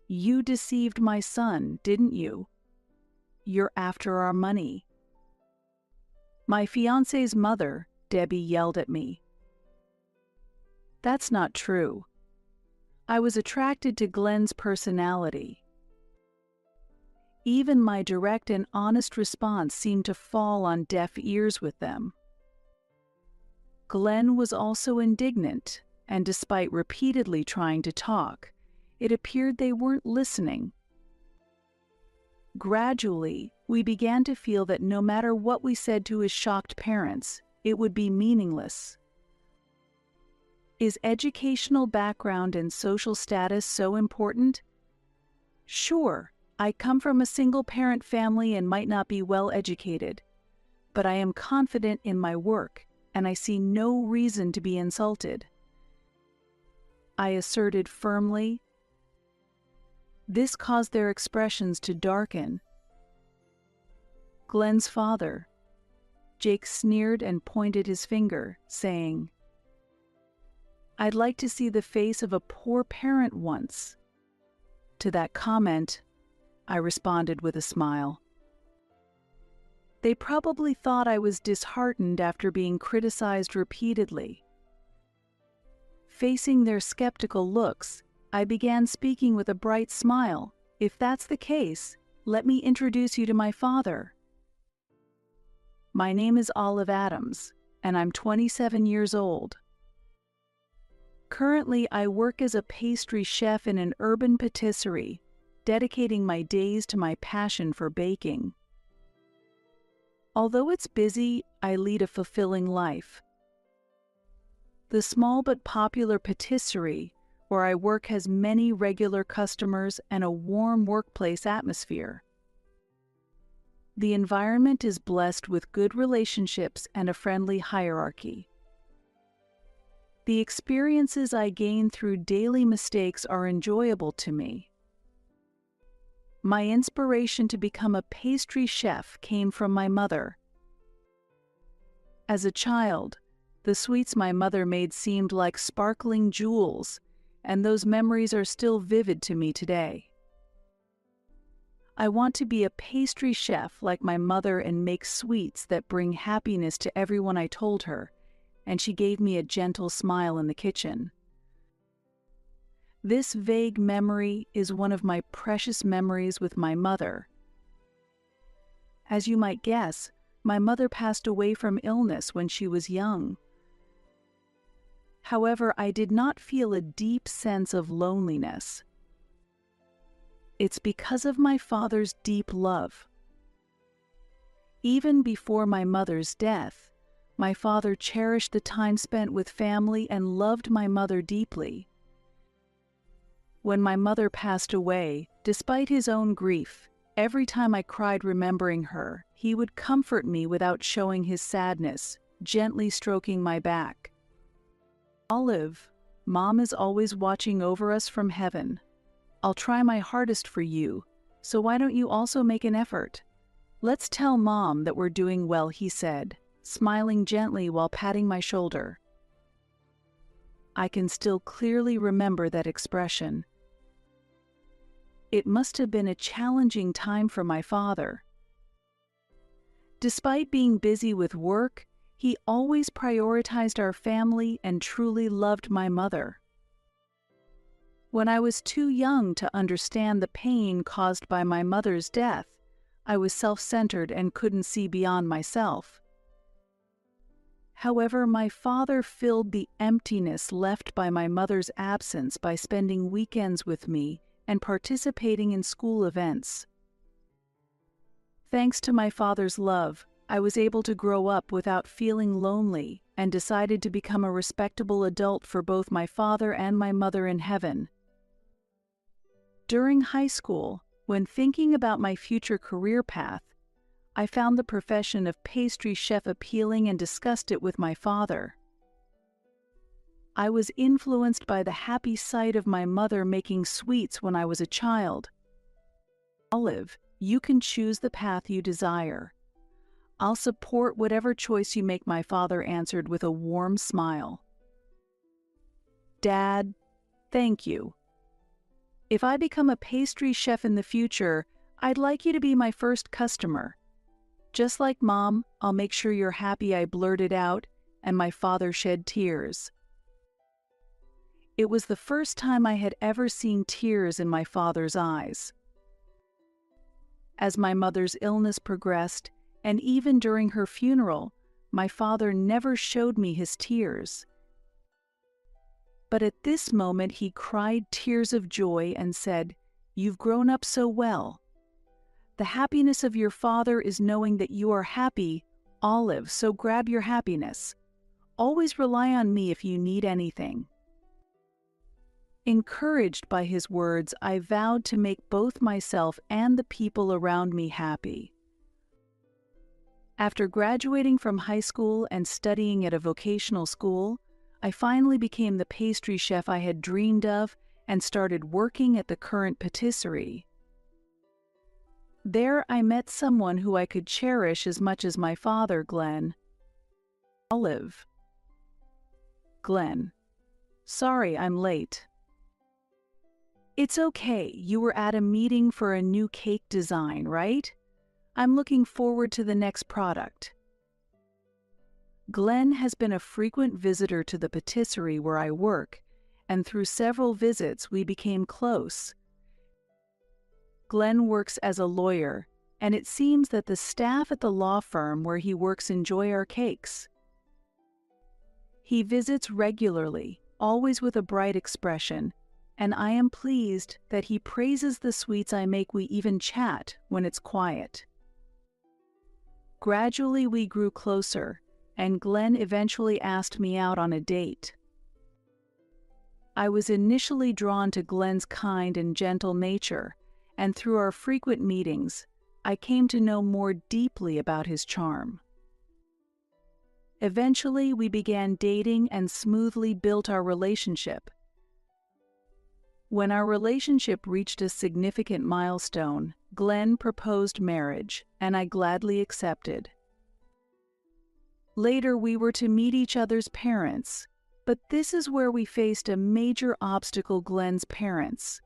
"You deceived my son, didn't you? You're after our money." My fiancé's mother, Debbie, yelled at me. That's not true. I was attracted to Glenn's personality. Even my direct and honest response seemed to fall on deaf ears with them. Glenn was also indignant, and despite repeatedly trying to talk, it appeared they weren't listening. Gradually, we began to feel that no matter what we said to his shocked parents, it would be meaningless. Is educational background and social status so important? Sure, I come from a single-parent family and might not be well educated, but I am confident in my work, and I see no reason to be insulted. I asserted firmly. This caused their expressions to darken. Glenn's father, Jake, sneered and pointed his finger, saying, "I'd like to see the face of a poor parent once." To that comment, I responded with a smile. They probably thought I was disheartened after being criticized repeatedly. Facing their skeptical looks, I began speaking with a bright smile. "If that's the case, let me introduce you to my father. My name is Olive Adams, and I'm 27 years old. Currently, I work as a pastry chef in an urban patisserie, dedicating my days to my passion for baking. Although it's busy, I lead a fulfilling life. The small but popular patisserie where I work has many regular customers and a warm workplace atmosphere. The environment is blessed with good relationships and a friendly hierarchy. The experiences I gain through daily mistakes are enjoyable to me. My inspiration to become a pastry chef came from my mother. As a child, the sweets my mother made seemed like sparkling jewels, and those memories are still vivid to me today. I want to be a pastry chef like my mother and make sweets that bring happiness to everyone," I told her, and she gave me a gentle smile in the kitchen. This vague memory is one of my precious memories with my mother. As you might guess, my mother passed away from illness when she was young. However, I did not feel a deep sense of loneliness. It's because of my father's deep love. Even before my mother's death, my father cherished the time spent with family and loved my mother deeply. When my mother passed away, despite his own grief, every time I cried remembering her, he would comfort me without showing his sadness, gently stroking my back. "Olive, Mom is always watching over us from heaven. I'll try my hardest for you, so why don't you also make an effort? Let's tell Mom that we're doing well," he said, smiling gently while patting my shoulder. I can still clearly remember that expression. It must have been a challenging time for my father. Despite being busy with work, he always prioritized our family and truly loved my mother. When I was too young to understand the pain caused by my mother's death, I was self-centered and couldn't see beyond myself. However, my father filled the emptiness left by my mother's absence by spending weekends with me and participating in school events. Thanks to my father's love, I was able to grow up without feeling lonely and decided to become a respectable adult for both my father and my mother in heaven. During high school, when thinking about my future career path, I found the profession of pastry chef appealing and discussed it with my father. I was influenced by the happy sight of my mother making sweets when I was a child. "Olive, you can choose the path you desire. I'll support whatever choice you make," my father answered with a warm smile. "Dad, thank you. "If I become a pastry chef in the future, I'd like you to be my first customer. Just like Mom, I'll make sure you're happy," I blurted out, and my father shed tears. It was the first time I had ever seen tears in my father's eyes. As my mother's illness progressed, and even during her funeral, my father never showed me his tears. But at this moment he cried tears of joy and said, "You've grown up so well. The happiness of your father is knowing that you are happy, Olive, so grab your happiness. Always rely on me if you need anything." Encouraged by his words, I vowed to make both myself and the people around me happy. After graduating from high school and studying at a vocational school, I finally became the pastry chef I had dreamed of and started working at the current patisserie. There I met someone who I could cherish as much as my father, Glenn. Olive. Glenn. "Sorry, I'm late." "It's okay, you were at a meeting for a new cake design, right? I'm looking forward to the next product." Glenn has been a frequent visitor to the patisserie where I work, and through several visits we became close. Glenn works as a lawyer, and it seems that the staff at the law firm where he works enjoy our cakes. He visits regularly, always with a bright expression, and I am pleased that he praises the sweets I make. We even chat when it's quiet. Gradually we grew closer, and Glenn eventually asked me out on a date. I was initially drawn to Glenn's kind and gentle nature, and through our frequent meetings, I came to know more deeply about his charm. Eventually, we began dating and smoothly built our relationship. When our relationship reached a significant milestone, Glenn proposed marriage, and I gladly accepted. Later, we were to meet each other's parents, but this is where we faced a major obstacle: Glenn's parents.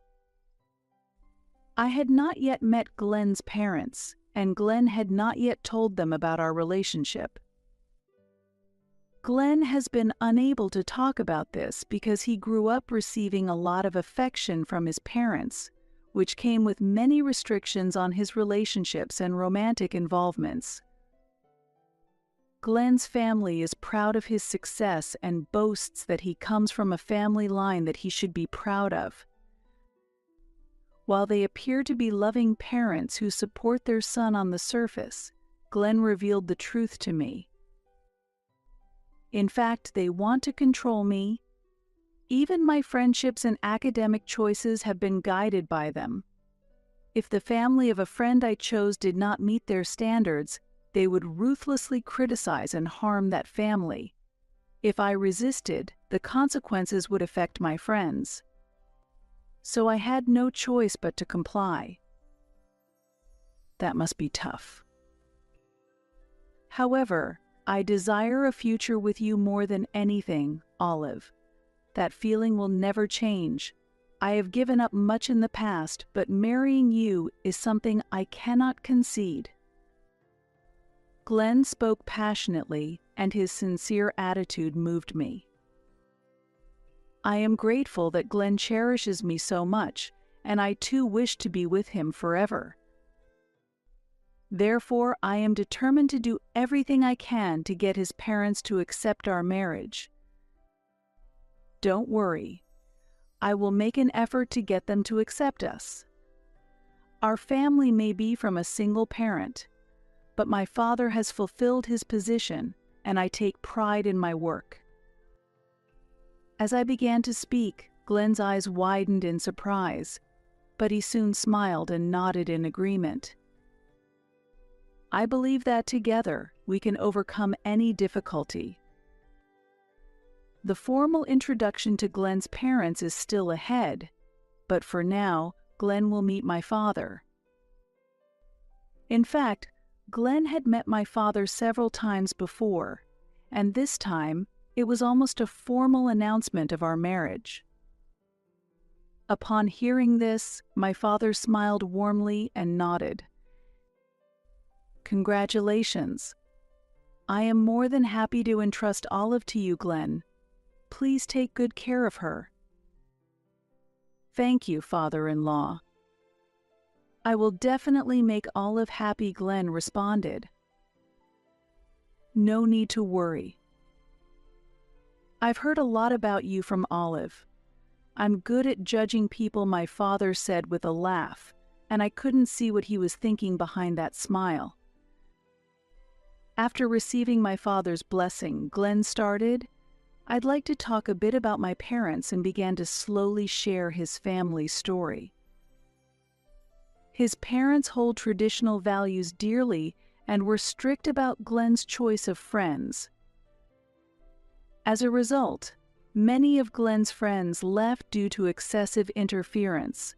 I had not yet met Glenn's parents, and Glenn had not yet told them about our relationship. Glenn has been unable to talk about this because he grew up receiving a lot of affection from his parents, which came with many restrictions on his relationships and romantic involvements. Glenn's family is proud of his success and boasts that he comes from a family line that he should be proud of. While they appear to be loving parents who support their son on the surface, Glenn revealed the truth to me. In fact, they want to control me. Even my friendships and academic choices have been guided by them. If the family of a friend I chose did not meet their standards, they would ruthlessly criticize and harm that family. If I resisted, the consequences would affect my friends. So I had no choice but to comply. That must be tough. However, I desire a future with you more than anything, Olive. That feeling will never change. I have given up much in the past, but marrying you is something I cannot concede. Glenn spoke passionately, and his sincere attitude moved me. I am grateful that Glenn cherishes me so much, and I too wish to be with him forever. Therefore, I am determined to do everything I can to get his parents to accept our marriage. Don't worry. I will make an effort to get them to accept us. Our family may be from a single parent, but my father has fulfilled his position, and I take pride in my work. As I began to speak, Glenn's eyes widened in surprise, but he soon smiled and nodded in agreement. I believe that together we can overcome any difficulty. The formal introduction to Glenn's parents is still ahead, but for now, Glenn will meet my father. In fact, Glenn had met my father several times before, and this time it was almost a formal announcement of our marriage. Upon hearing this, my father smiled warmly and nodded. Congratulations. I am more than happy to entrust Olive to you, Glenn. Please take good care of her. Thank you, father-in-law. I will definitely make Olive happy, Glenn responded. No need to worry. I've heard a lot about you from Olive. I'm good at judging people, my father said with a laugh, and I couldn't see what he was thinking behind that smile. After receiving my father's blessing, Glenn started, I'd like to talk a bit about my parents, and began to slowly share his family story. His parents hold traditional values dearly and were strict about Glenn's choice of friends. As a result, many of Glenn's friends left due to excessive interference.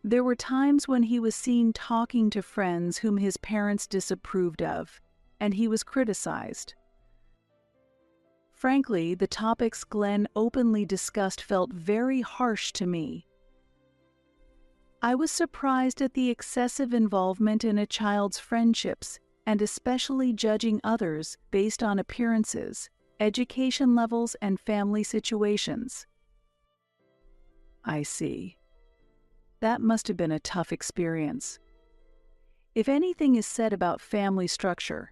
There were times when he was seen talking to friends whom his parents disapproved of, and he was criticized. Frankly, the topics Glenn openly discussed felt very harsh to me. I was surprised at the excessive involvement in a child's friendships, and especially judging others based on appearances, education levels, and family situations. I see. That must have been a tough experience. If anything is said about family structure,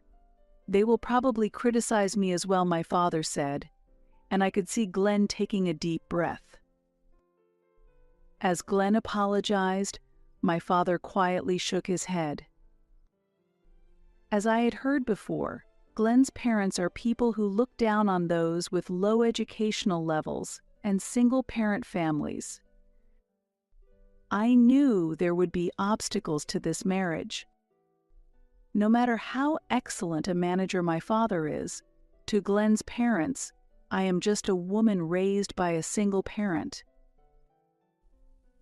they will probably criticize me as well, my father said, and I could see Glenn taking a deep breath. As Glenn apologized, my father quietly shook his head. As I had heard before, Glenn's parents are people who look down on those with low educational levels and single-parent families. I knew there would be obstacles to this marriage. No matter how excellent a manager my father is, to Glenn's parents, I am just a woman raised by a single parent.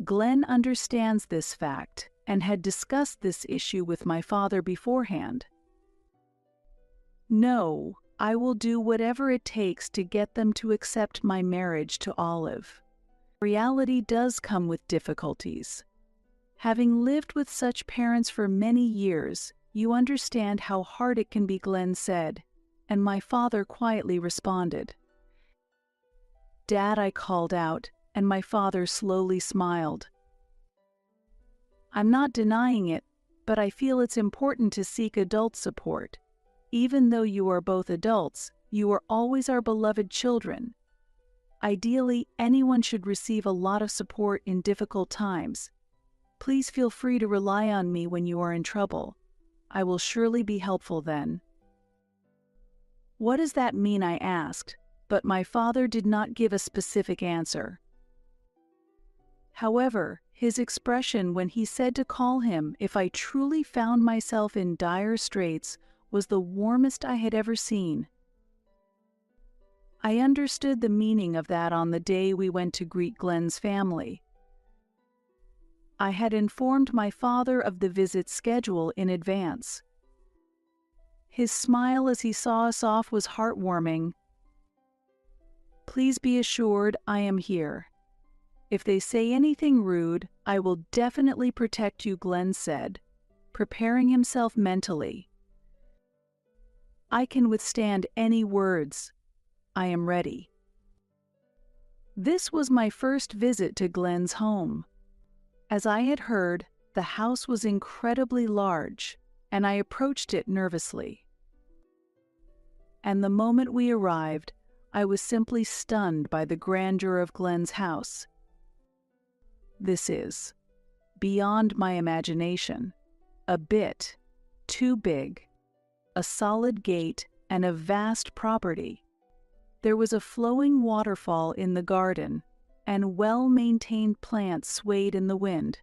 Glenn understands this fact and had discussed this issue with my father beforehand. No, I will do whatever it takes to get them to accept my marriage to Olive. Reality does come with difficulties. Having lived with such parents for many years, you understand how hard it can be, Glenn said, and my father quietly responded. Dad, I called out, and my father slowly smiled. I'm not denying it, but I feel it's important to seek adult support. Even though you are both adults, you are always our beloved children. Ideally, anyone should receive a lot of support in difficult times. Please feel free to rely on me when you are in trouble. I will surely be helpful then. What does that mean? I asked, but my father did not give a specific answer. However, his expression when he said to call him if I truly found myself in dire straits was the warmest I had ever seen. I understood the meaning of that on the day we went to greet Glenn's family. I had informed my father of the visit's schedule in advance. His smile as he saw us off was heartwarming. Please be assured I am here. If they say anything rude, I will definitely protect you, Glenn said, preparing himself mentally. I can withstand any words. I am ready. This was my first visit to Glenn's home. As I had heard, the house was incredibly large, and I approached it nervously. And the moment we arrived, I was simply stunned by the grandeur of Glenn's house. This is, beyond my imagination, a bit too big, a solid gate and a vast property. There was a flowing waterfall in the garden, and well-maintained plants swayed in the wind.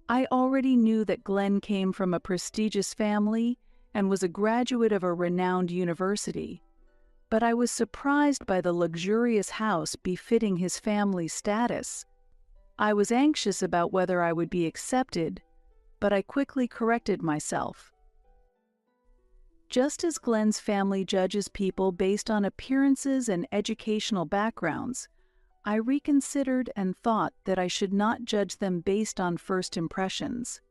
I already knew that Glenn came from a prestigious family and was a graduate of a renowned university, but I was surprised by the luxurious house befitting his family's status. I was anxious about whether I would be accepted, but I quickly corrected myself. Just as Glenn's family judges people based on appearances and educational backgrounds, I reconsidered and thought that I should not judge them based on first impressions.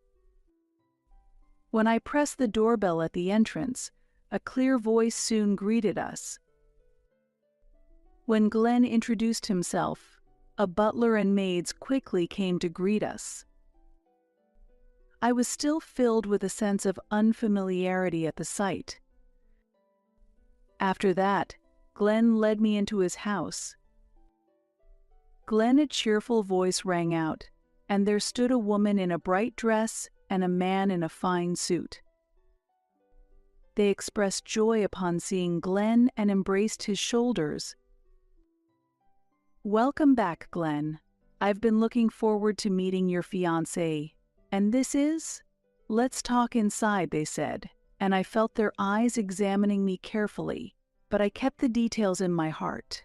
When I pressed the doorbell at the entrance, a clear voice soon greeted us. When Glenn introduced himself, a butler and maids quickly came to greet us. I was still filled with a sense of unfamiliarity at the sight. After that, Glenn led me into his house. Glenn, a cheerful voice rang out, and there stood a woman in a bright dress and a man in a fine suit. They expressed joy upon seeing Glenn and embraced his shoulders. "Welcome back, Glenn. I've been looking forward to meeting your fiancé. And this is? Let's talk inside," they said, and I felt their eyes examining me carefully, but I kept the details in my heart.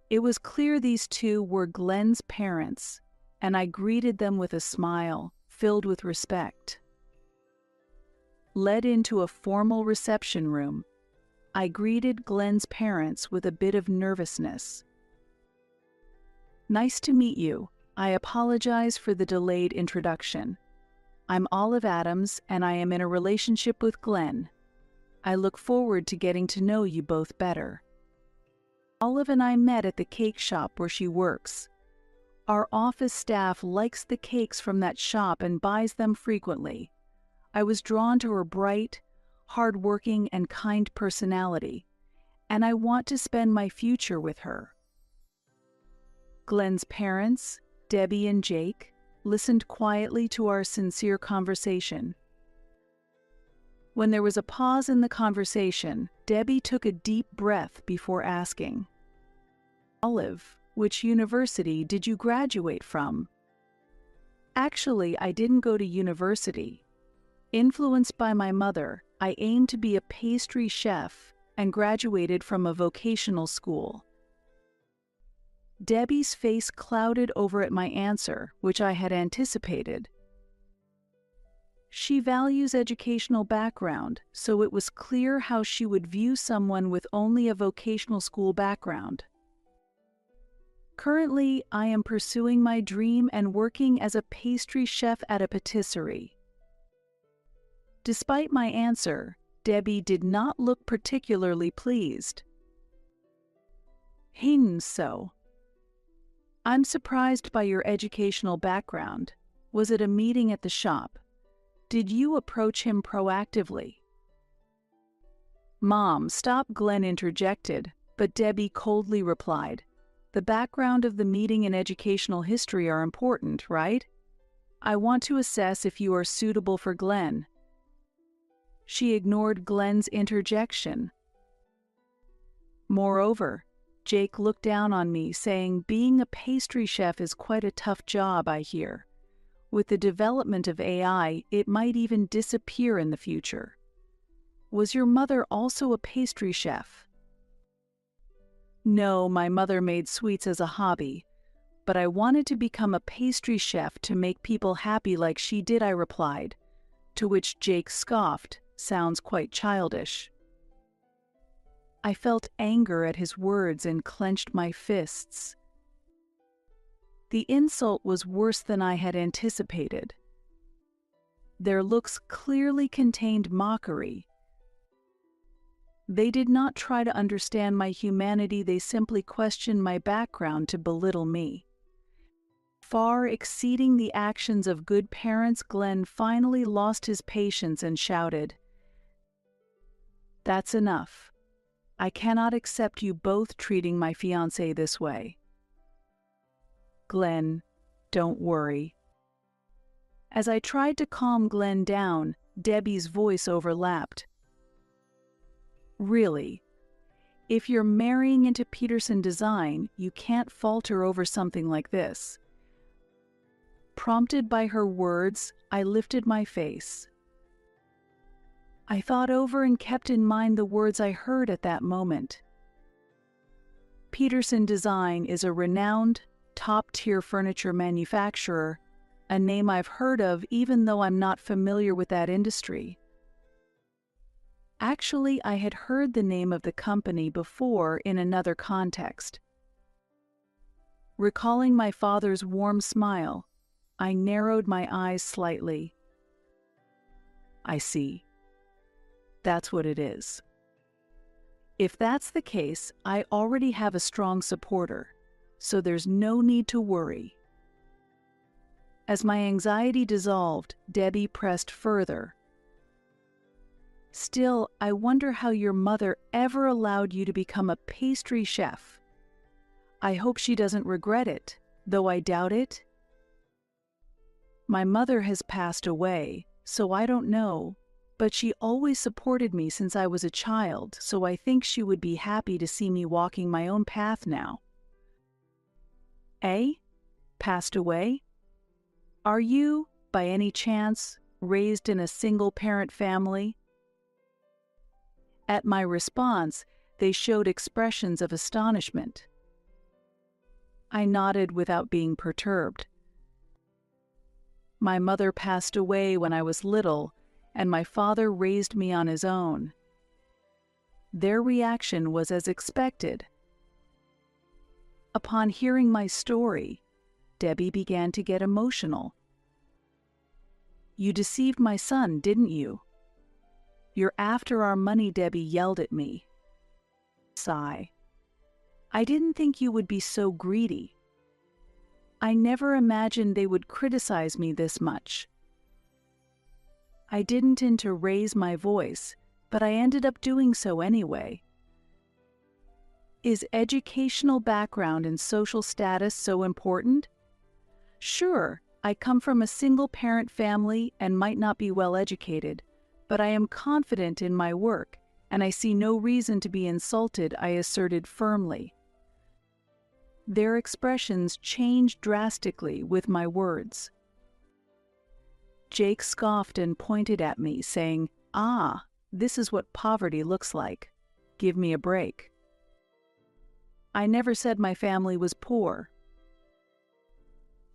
It was clear these two were Glenn's parents, and I greeted them with a smile, filled with respect. Led into a formal reception room, I greeted Glenn's parents with a bit of nervousness. "Nice to meet you. I apologize for the delayed introduction. I'm Olive Adams, and I am in a relationship with Glenn. I look forward to getting to know you both better." Olive and I met at the cake shop where she works. Our office staff likes the cakes from that shop and buys them frequently. I was drawn to her bright, hard-working, and kind personality, and I want to spend my future with her. Glenn's parents, Debbie and Jake, listened quietly to our sincere conversation. When there was a pause in the conversation, Debbie took a deep breath before asking, "Olive, which university did you graduate from?" "Actually, I didn't go to university. Influenced by my mother, I aimed to be a pastry chef and graduated from a vocational school." Debbie's face clouded over at my answer, which I had anticipated. She values educational background, so it was clear how she would view someone with only a vocational school background. "Currently, I am pursuing my dream and working as a pastry chef at a patisserie." Despite my answer, Debbie did not look particularly pleased. So, "I'm surprised by your educational background. Was it a meeting at the shop? Did you approach him proactively?" "Mom, stop," Glenn interjected, but Debbie coldly replied, "The background of the meeting and educational history are important, right? I want to assess if you are suitable for Glenn." She ignored Glenn's interjection. Moreover, Jake looked down on me, saying, "Being a pastry chef is quite a tough job, I hear. With the development of AI, it might even disappear in the future. Was your mother also a pastry chef?" "No, my mother made sweets as a hobby, but I wanted to become a pastry chef to make people happy like she did," I replied, to which Jake scoffed, "Sounds quite childish." I felt anger at his words and clenched my fists. The insult was worse than I had anticipated. Their looks clearly contained mockery. They did not try to understand my humanity, they simply questioned my background to belittle me. Far exceeding the actions of good parents, Glenn finally lost his patience and shouted, "That's enough. I cannot accept you both treating my fiancé this way." "Glenn, don't worry." As I tried to calm Glenn down, Debbie's voice overlapped. "Really, if you're marrying into Peterson Design, you can't falter over something like this." Prompted by her words, I lifted my face. I thought over and kept in mind the words I heard at that moment. Peterson Design is a renowned, top-tier furniture manufacturer, a name I've heard of even though I'm not familiar with that industry. Actually, I had heard the name of the company before in another context. Recalling my father's warm smile, I narrowed my eyes slightly. I see. That's what it is. If that's the case, I already have a strong supporter, so there's no need to worry. As my anxiety dissolved, Debbie pressed further. Still, I wonder how your mother ever allowed you to become a pastry chef. I hope she doesn't regret it, though I doubt it. My mother has passed away, so I don't know, but she always supported me since I was a child, so I think she would be happy to see me walking my own path now. Eh? Passed away? Are you, by any chance, raised in a single-parent family? At my response, they showed expressions of astonishment. I nodded without being perturbed. My mother passed away when I was little, and my father raised me on his own. Their reaction was as expected. Upon hearing my story, Debbie began to get emotional. You deceived my son, didn't you? You're after our money, Debbie yelled at me. Sigh. I didn't think you would be so greedy. I never imagined they would criticize me this much. I didn't intend to raise my voice, but I ended up doing so anyway. Is educational background and social status so important? Sure, I come from a single-parent family and might not be well educated, but I am confident in my work, and I see no reason to be insulted, I asserted firmly. Their expressions changed drastically with my words. Jake scoffed and pointed at me, saying, "Ah, this is what poverty looks like. Give me a break." I never said my family was poor.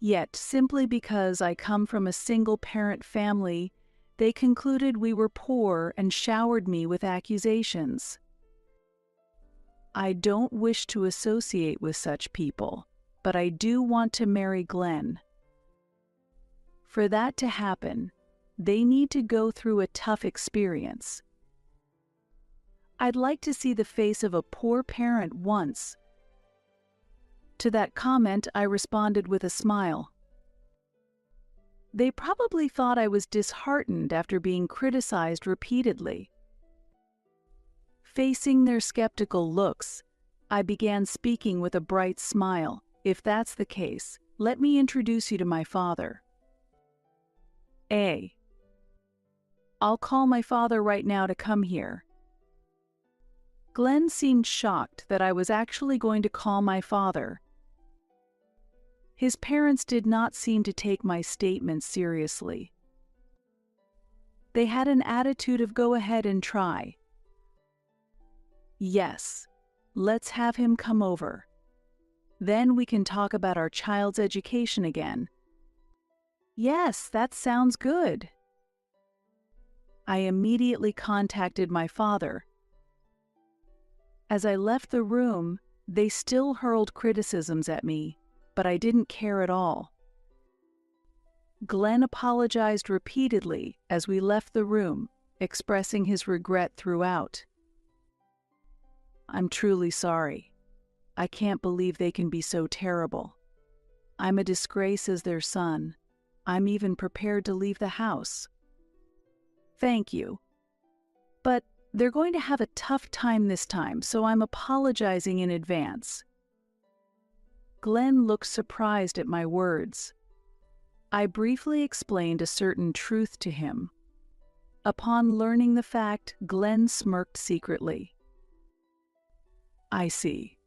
Yet, simply because I come from a single-parent family, they concluded we were poor and showered me with accusations. I don't wish to associate with such people, but I do want to marry Glenn. For that to happen, they need to go through a tough experience. I'd like to see the face of a poor parent once. To that comment, I responded with a smile. They probably thought I was disheartened after being criticized repeatedly. Facing their skeptical looks, I began speaking with a bright smile. If that's the case, let me introduce you to my father. I'll call my father right now to come here. Glenn seemed shocked that I was actually going to call my father. His parents did not seem to take my statement seriously. They had an attitude of go ahead and try. Yes, let's have him come over. Then we can talk about our child's education again. Yes, that sounds good. I immediately contacted my father. As I left the room, they still hurled criticisms at me, but I didn't care at all. Glenn apologized repeatedly as we left the room, expressing his regret throughout. I'm truly sorry. I can't believe they can be so terrible. I'm a disgrace as their son. I'm even prepared to leave the house. Thank you. But they're going to have a tough time this time, so I'm apologizing in advance. Glenn looked surprised at my words. I briefly explained a certain truth to him. Upon learning the fact, Glenn smirked secretly. I see.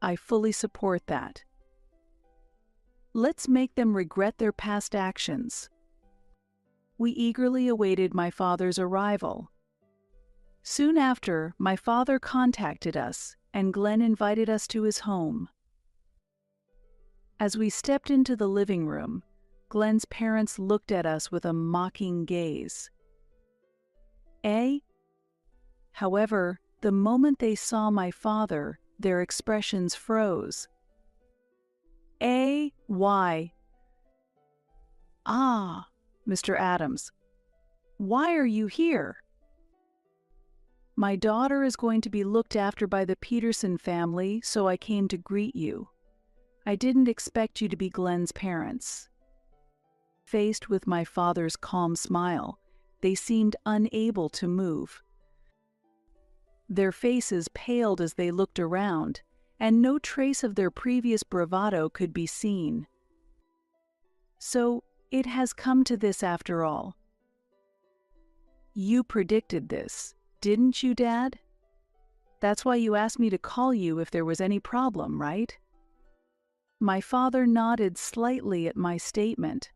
I fully support that. Let's make them regret their past actions. We eagerly awaited my father's arrival. Soon after, my father contacted us, and Glenn invited us to his home. As we stepped into the living room, Glenn's parents looked at us with a mocking gaze. However, the moment they saw my father, their expressions froze. Why? Ah, Mr. Adams, why are you here? My daughter is going to be looked after by the Peterson family, so I came to greet you. I didn't expect you to be Glenn's parents. Faced with my father's calm smile, they seemed unable to move. Their faces paled as they looked around, and no trace of their previous bravado could be seen. So, it has come to this after all. You predicted this, didn't you, Dad? That's why you asked me to call you if there was any problem, right? My father nodded slightly at my statement.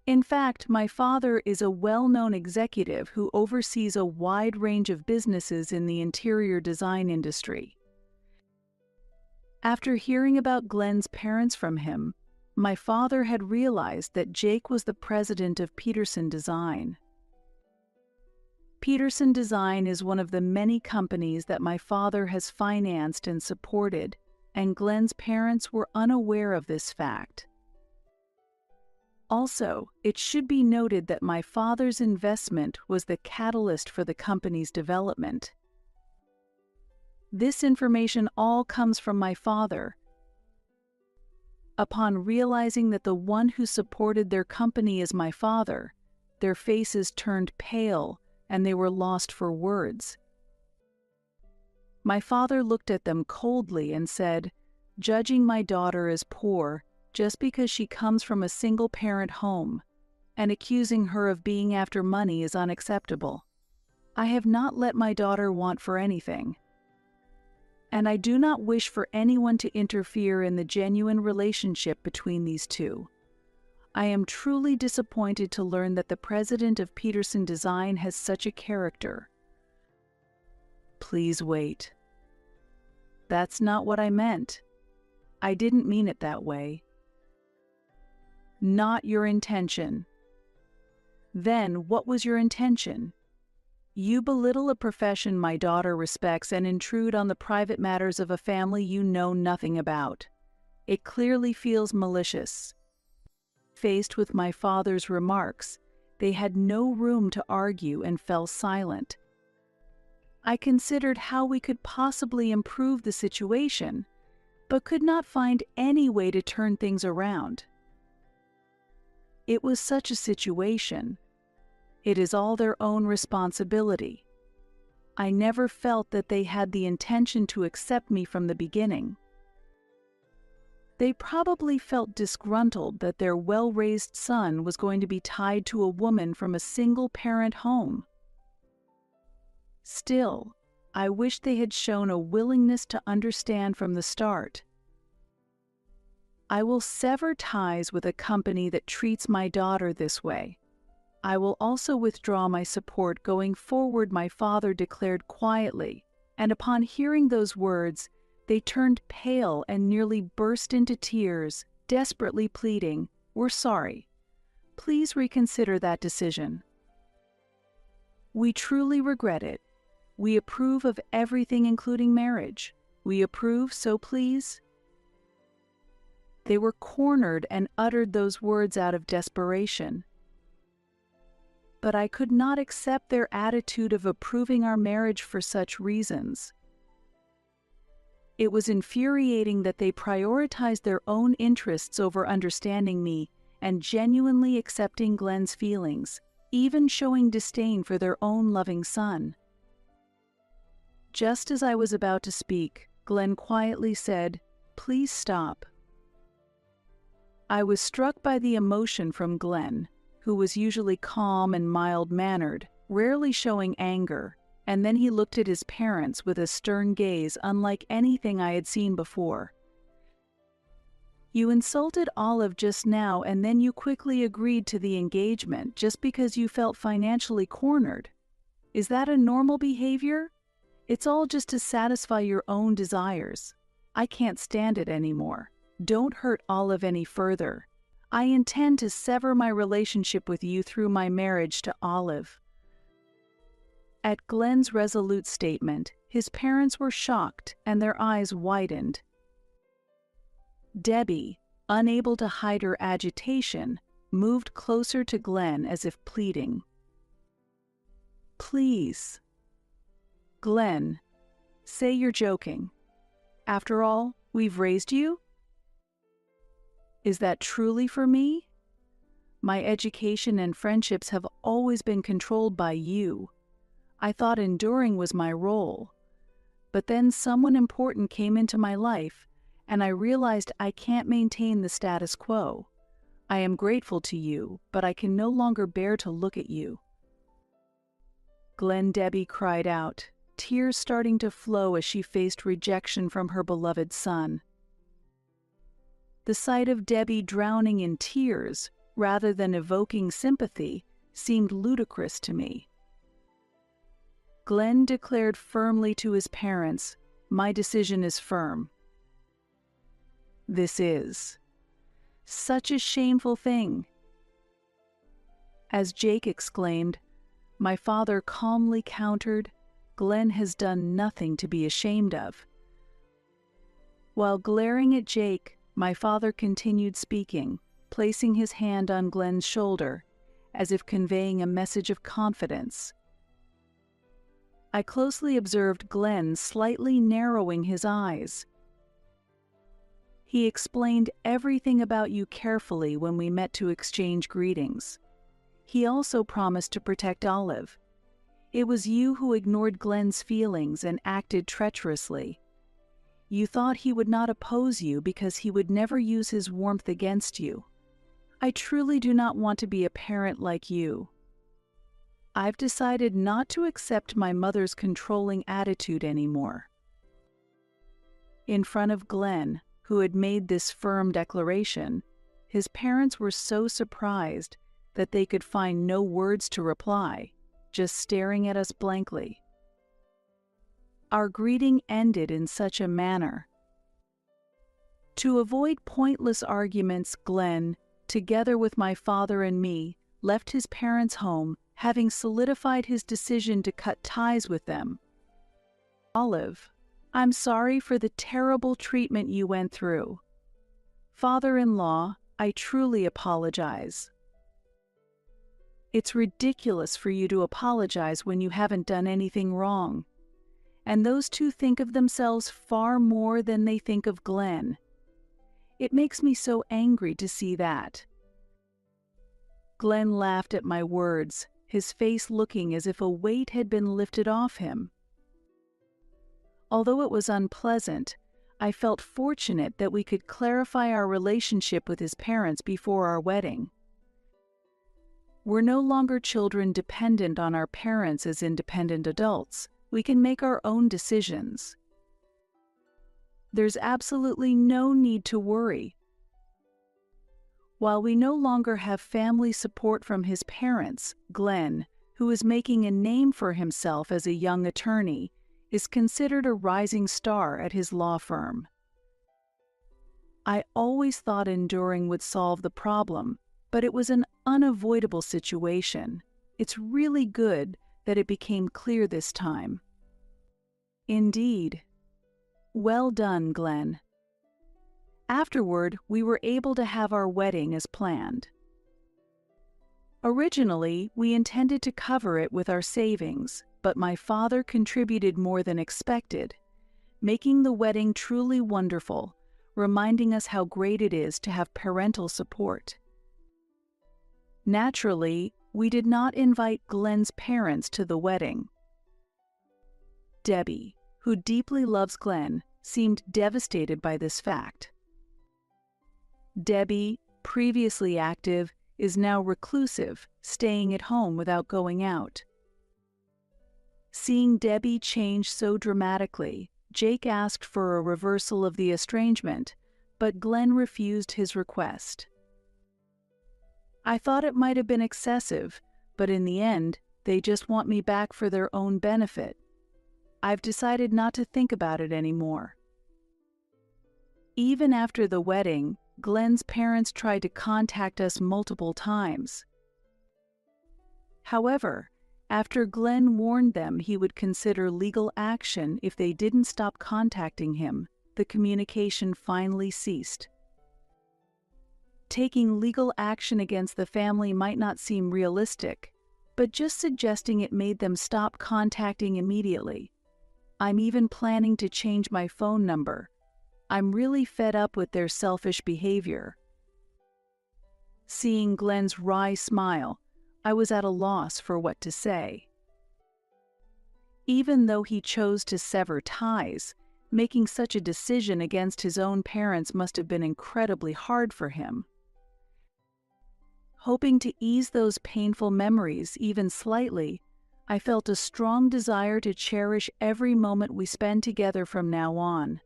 In fact, my father is a well-known executive who oversees a wide range of businesses in the interior design industry. After hearing about Glenn's parents from him, my father had realized that Jake was the president of Peterson Design. Peterson Design is one of the many companies that my father has financed and supported, and Glenn's parents were unaware of this fact. Also, it should be noted that my father's investment was the catalyst for the company's development. This information all comes from my father. Upon realizing that the one who supported their company is my father, their faces turned pale and they were lost for words. My father looked at them coldly and said, "Judging my daughter as poor just because she comes from a single-parent home, and accusing her of being after money is unacceptable. I have not let my daughter want for anything. And I do not wish for anyone to interfere in the genuine relationship between these two. I am truly disappointed to learn that the president of Peterson Design has such a character. Please wait. That's not what I meant. I didn't mean it that way. Not your intention. Then what was your intention? You belittle a profession my daughter respects and intrude on the private matters of a family you know nothing about. It clearly feels malicious." Faced with my father's remarks, they had no room to argue and fell silent. I considered how we could possibly improve the situation, but could not find any way to turn things around. It was such a situation. It is all their own responsibility. I never felt that they had the intention to accept me from the beginning. They probably felt disgruntled that their well-raised son was going to be tied to a woman from a single-parent home. Still, I wish they had shown a willingness to understand from the start. I will sever ties with a company that treats my daughter this way. I will also withdraw my support going forward, my father declared quietly, and upon hearing those words, they turned pale and nearly burst into tears, desperately pleading, "We're sorry. Please reconsider that decision. We truly regret it. We approve of everything including marriage. We approve, so please." They were cornered and uttered those words out of desperation. But I could not accept their attitude of approving our marriage for such reasons. It was infuriating that they prioritized their own interests over understanding me and genuinely accepting Glenn's feelings, even showing disdain for their own loving son. Just as I was about to speak, Glenn quietly said, "Please stop." I was struck by the emotion from Glenn, who was usually calm and mild-mannered, rarely showing anger, and then he looked at his parents with a stern gaze unlike anything I had seen before. "You insulted Olive just now, and then you quickly agreed to the engagement just because you felt financially cornered. Is that a normal behavior? It's all just to satisfy your own desires. I can't stand it anymore. Don't hurt Olive any further. I intend to sever my relationship with you through my marriage to Olive." At Glenn's resolute statement, his parents were shocked and their eyes widened. Debbie, unable to hide her agitation, moved closer to Glenn as if pleading. "Please. Glenn, say you're joking. After all, we've raised you? Is that truly for me? My education and friendships have always been controlled by you. I thought enduring was my role. But then someone important came into my life, and I realized I can't maintain the status quo. I am grateful to you, but I can no longer bear to look at you." Debbie cried out, tears starting to flow as she faced rejection from her beloved son. The sight of Debbie drowning in tears, rather than evoking sympathy, seemed ludicrous to me. Glenn declared firmly to his parents, "My decision is firm." This is such a shameful thing. As Jake exclaimed, my father calmly countered, "Glenn has done nothing to be ashamed of." While glaring at Jake, my father continued speaking, placing his hand on Glenn's shoulder, as if conveying a message of confidence. I closely observed Glenn slightly narrowing his eyes. He explained everything about you carefully when we met to exchange greetings. He also promised to protect Olive. It was you who ignored Glenn's feelings and acted treacherously. You thought he would not oppose you because he would never use his warmth against you. I truly do not want to be a parent like you. I've decided not to accept my mother's controlling attitude anymore." In front of Glenn, who had made this firm declaration, his parents were so surprised that they could find no words to reply, just staring at us blankly. Our greeting ended in such a manner. To avoid pointless arguments, Glenn, together with my father and me, left his parents' home, having solidified his decision to cut ties with them. "Olive, I'm sorry for the terrible treatment you went through. Father-in-law, I truly apologize." It's ridiculous for you to apologize when you haven't done anything wrong. And those two think of themselves far more than they think of Glenn. It makes me so angry to see that. Glenn laughed at my words, his face looking as if a weight had been lifted off him. Although it was unpleasant, I felt fortunate that we could clarify our relationship with his parents before our wedding. We're no longer children dependent on our parents as independent adults. We can make our own decisions. There's absolutely no need to worry. While we no longer have family support from his parents, Glenn, who is making a name for himself as a young attorney, is considered a rising star at his law firm. I always thought enduring would solve the problem, but it was an unavoidable situation. It's really good that it became clear this time. Indeed. Well done, Glenn. Afterward, we were able to have our wedding as planned. Originally, we intended to cover it with our savings, but my father contributed more than expected, making the wedding truly wonderful, reminding us how great it is to have parental support. Naturally, we did not invite Glenn's parents to the wedding. Debbie, who deeply loves Glenn, seemed devastated by this fact. Debbie, previously active, is now reclusive, staying at home without going out. Seeing Debbie change so dramatically, Jake asked for a reversal of the estrangement, but Glenn refused his request. I thought it might have been excessive, but in the end, they just want me back for their own benefit. I've decided not to think about it anymore. Even after the wedding, Glenn's parents tried to contact us multiple times. However, after Glenn warned them he would consider legal action if they didn't stop contacting him, the communication finally ceased. Taking legal action against the family might not seem realistic, but just suggesting it made them stop contacting immediately. I'm even planning to change my phone number. I'm really fed up with their selfish behavior. Seeing Glenn's wry smile, I was at a loss for what to say. Even though he chose to sever ties, making such a decision against his own parents must have been incredibly hard for him. Hoping to ease those painful memories even slightly, I felt a strong desire to cherish every moment we spend together from now on.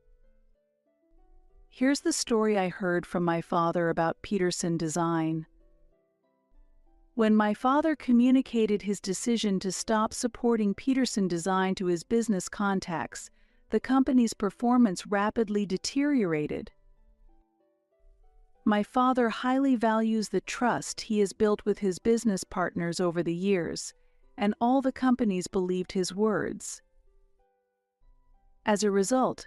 Here's the story I heard from my father about Peterson Design. When my father communicated his decision to stop supporting Peterson Design to his business contacts, the company's performance rapidly deteriorated. My father highly values the trust he has built with his business partners over the years, and all the companies believed his words. As a result,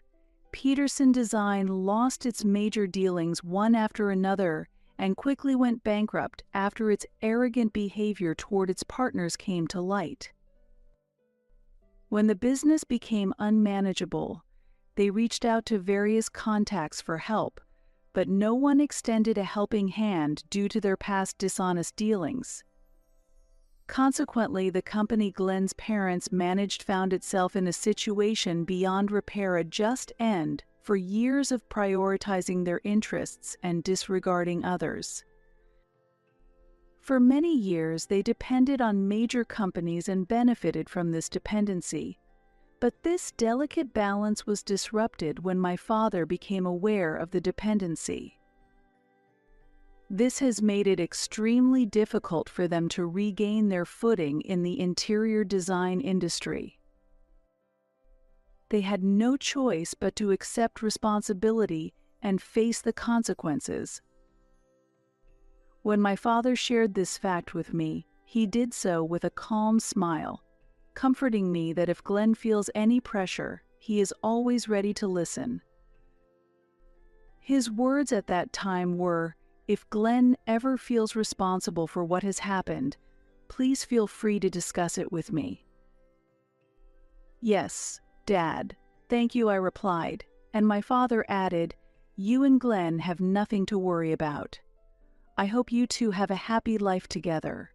Peterson Design lost its major dealings one after another and quickly went bankrupt after its arrogant behavior toward its partners came to light. When the business became unmanageable, they reached out to various contacts for help, but no one extended a helping hand due to their past dishonest dealings. Consequently, the company Glenn's parents managed found itself in a situation beyond repair, a just end for years of prioritizing their interests and disregarding others. For many years, they depended on major companies and benefited from this dependency. But this delicate balance was disrupted when my father became aware of the dependency. This has made it extremely difficult for them to regain their footing in the interior design industry. They had no choice but to accept responsibility and face the consequences. When my father shared this fact with me, he did so with a calm smile, comforting me that if Glenn feels any pressure, he is always ready to listen. His words at that time were, "If Glenn ever feels responsible for what has happened, please feel free to discuss it with me." "Yes, Dad, thank you," I replied, and my father added, "You and Glenn have nothing to worry about. I hope you two have a happy life together."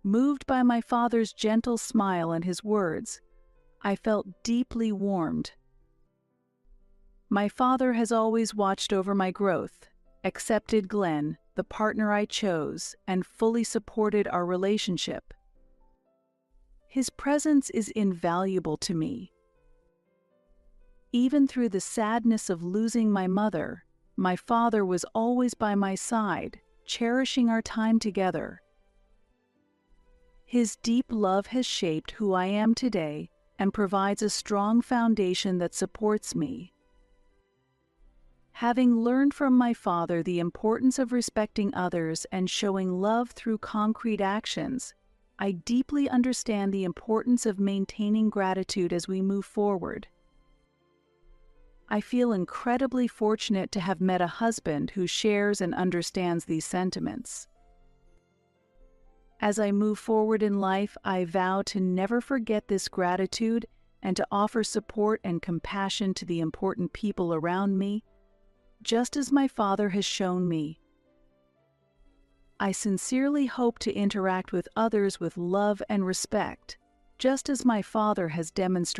Moved by my father's gentle smile and his words, I felt deeply warmed. My father has always watched over my growth, accepted Glenn, the partner I chose, and fully supported our relationship. His presence is invaluable to me. Even through the sadness of losing my mother, my father was always by my side, cherishing our time together. His deep love has shaped who I am today and provides a strong foundation that supports me. Having learned from my father the importance of respecting others and showing love through concrete actions, I deeply understand the importance of maintaining gratitude as we move forward. I feel incredibly fortunate to have met a husband who shares and understands these sentiments. As I move forward in life, I vow to never forget this gratitude and to offer support and compassion to the important people around me, just as my father has shown me. I sincerely hope to interact with others with love and respect, just as my father has demonstrated.